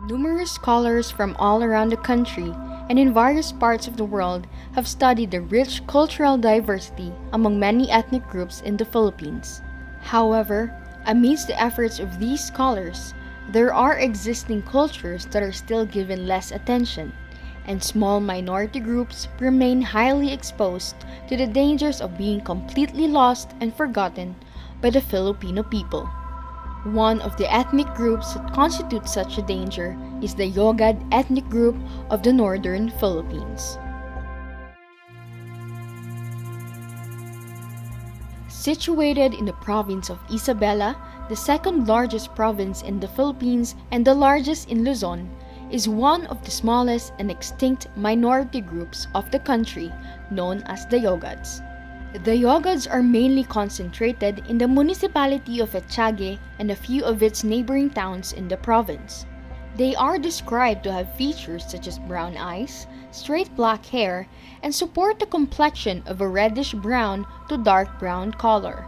Numerous scholars from all around the country and in various parts of the world have studied the rich cultural diversity among many ethnic groups in the Philippines. However, amidst the efforts of these scholars, there are existing cultures that are still given less attention, and small minority groups remain highly exposed to the dangers of being completely lost and forgotten by the Filipino people. One of the ethnic groups that constitute such a danger is the YOGAD ethnic group of the northern Philippines. Situated in the province of Isabela, the second largest province in the Philippines and the largest in Luzon, is one of the smallest and extinct minority groups of the country, known as the YOGADs. The YOGADs are mainly concentrated in the municipality of Etiague and a few of its neighboring towns in the province. They are described to have features such as brown eyes, straight black hair, and support a complexion of a reddish-brown to dark brown color.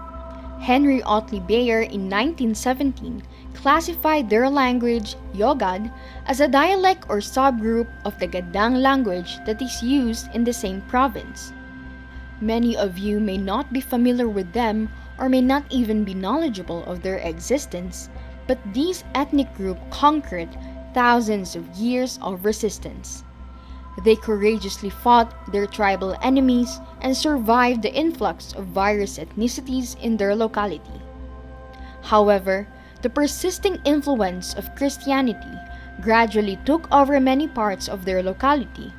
Henry Otley Beyer in 1917 classified their language, YOGAD, as a dialect or subgroup of the Gadang language that is used in the same province. Many of you may not be familiar with them or may not even be knowledgeable of their existence, but these ethnic groups conquered thousands of years of resistance. They courageously fought their tribal enemies and survived the influx of various ethnicities in their locality. However, the persisting influence of Christianity gradually took over many parts of their locality.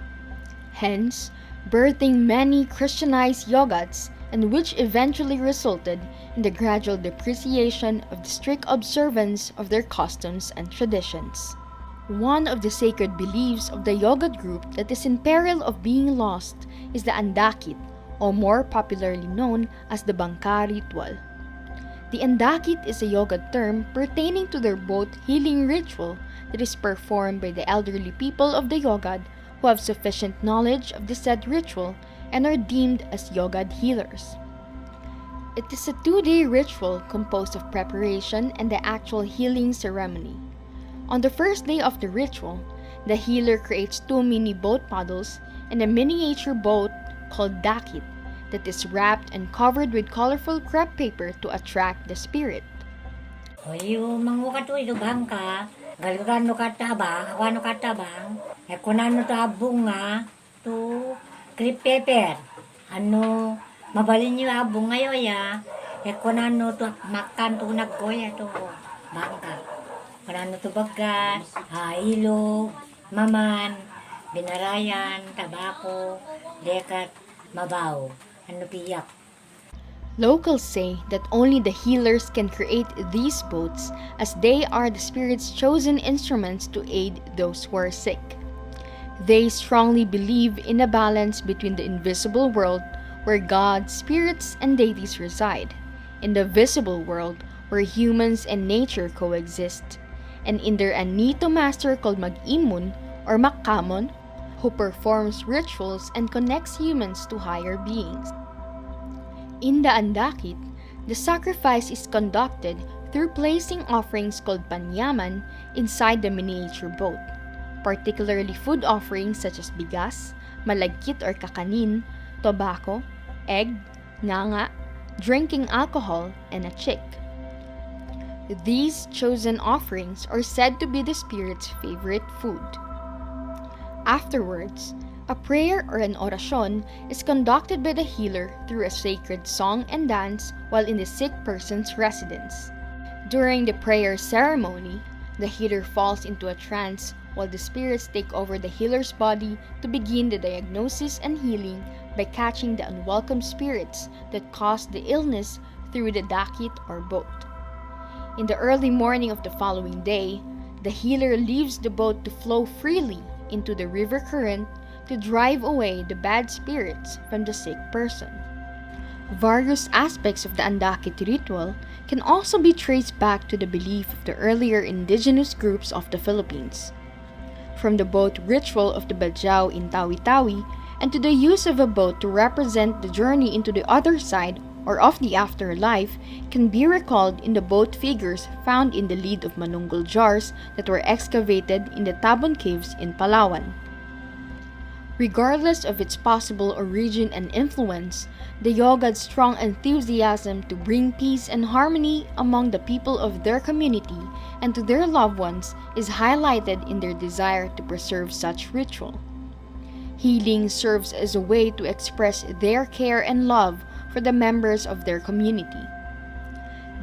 Hence, birthing many Christianized YOGADs, and which eventually resulted in the gradual depreciation of the strict observance of their customs and traditions. One of the sacred beliefs of the YOGAD group that is in peril of being lost is the Andakit, or more popularly known as the Bangka ritual. The Andakit is a YOGAD term pertaining to their boat healing ritual that is performed by the elderly people of the YOGAD who have sufficient knowledge of the said ritual and are deemed as YOGAD healers. It is a 2-day ritual composed of preparation and the actual healing ceremony. On the first day of the ritual, the healer creates 2 mini boat paddles and a miniature boat called dakit that is wrapped and covered with colorful crepe paper to attract the spirit. Yung mangukat ito bangka, galgano katabang, awano katabang, kunano to bunga, to crepe paper. Ano, mabalin yung abong ngayon ya, kunano to makan to naggoya to bangka. Kunano to bagas, ilog, maman, binarayan, tabako, dekat, mabaw, ano piyak. Locals say that only the healers can create these boats as they are the spirit's chosen instruments to aid those who are sick. They strongly believe in a balance between the invisible world where God, spirits, and deities reside, in the visible world where humans and nature coexist, and in their Anito master called Mag-imun or Makamon who performs rituals and connects humans to higher beings. In the Andakit, the sacrifice is conducted through placing offerings called panyaman inside the miniature boat, particularly food offerings such as bigas, malagkit or kakanin, tobacco, egg, nganga, drinking alcohol, and a chick. These chosen offerings are said to be the spirit's favorite food. Afterwards, a prayer or an orasyon is conducted by the healer through a sacred song and dance while in the sick person's residence. During the prayer ceremony, the healer falls into a trance while the spirits take over the healer's body to begin the diagnosis and healing by catching the unwelcome spirits that caused the illness through the dakit or boat. In the early morning of the following day, the healer leaves the boat to flow freely into the river current to drive away the bad spirits from the sick person. Various aspects of the Andakit ritual can also be traced back to the belief of the earlier indigenous groups of the Philippines. From the boat ritual of the Bajau in Tawi-Tawi and to the use of a boat to represent the journey into the other side or of the afterlife, can be recalled in the both figures found in the lid of manunggul jars that were excavated in the Tabon Caves in Palawan. Regardless of its possible origin and influence, the YOGAD's strong enthusiasm to bring peace and harmony among the people of their community and to their loved ones is highlighted in their desire to preserve such ritual. Healing serves as a way to express their care and love for the members of their community.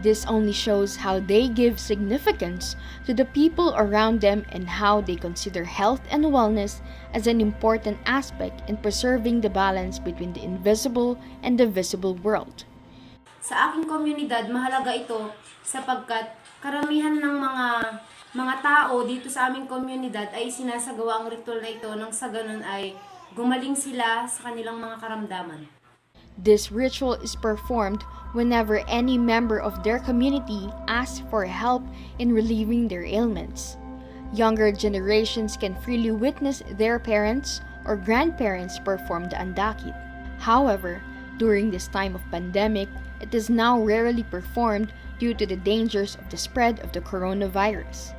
This only shows how they give significance to the people around them and how they consider health and wellness as an important aspect in preserving the balance between the invisible and the visible world. Sa aking komunidad, mahalaga ito sapagkat karamihan ng mga tao dito sa aming komunidad ay sinasagawa ang ritual na ito nang sa ganun ay gumaling sila sa kanilang mga karamdaman. This ritual is performed whenever any member of their community asks for help in relieving their ailments. Younger generations can freely witness their parents or grandparents perform the Andakit. However, during this time of pandemic, it is now rarely performed due to the dangers of the spread of the coronavirus.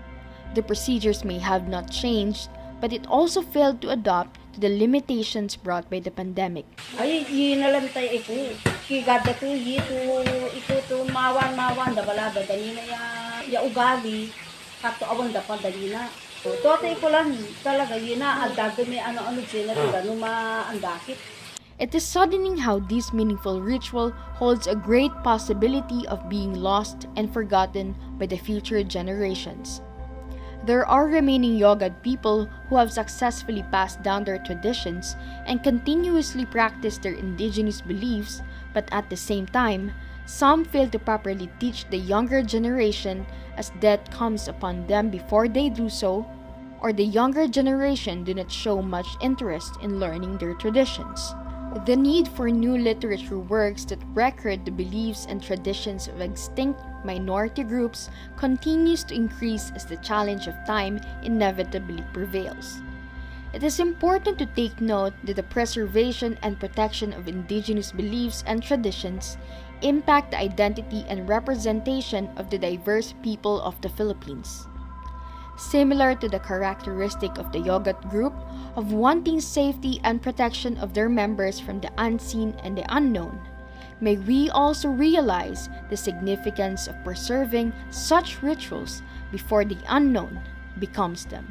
The procedures may have not changed, but it also failed to adapt to the limitations brought by the pandemic. Ay, yinalantay ito. Kigada to, ito to, mawan, da balada, dali na ya ugali, kato awan da pa, dali na. Tote ko lang, talaga, yun na, ang dagami, ano-ano dyan, ano maandakit. It is saddening how this meaningful ritual holds a great possibility of being lost and forgotten by the future generations. There are remaining YOGAD people who have successfully passed down their traditions and continuously practice their indigenous beliefs, but at the same time, some fail to properly teach the younger generation as death comes upon them before they do so, or the younger generation do not show much interest in learning their traditions. The need for new literature works that record the beliefs and traditions of extinct minority groups continues to increase as the challenge of time inevitably prevails. It is important to take note that the preservation and protection of indigenous beliefs and traditions impact the identity and representation of the diverse people of the Philippines. Similar to the characteristic of the YOGAD group of wanting safety and protection of their members from the unseen and the unknown, may we also realize the significance of preserving such rituals before the unknown becomes them.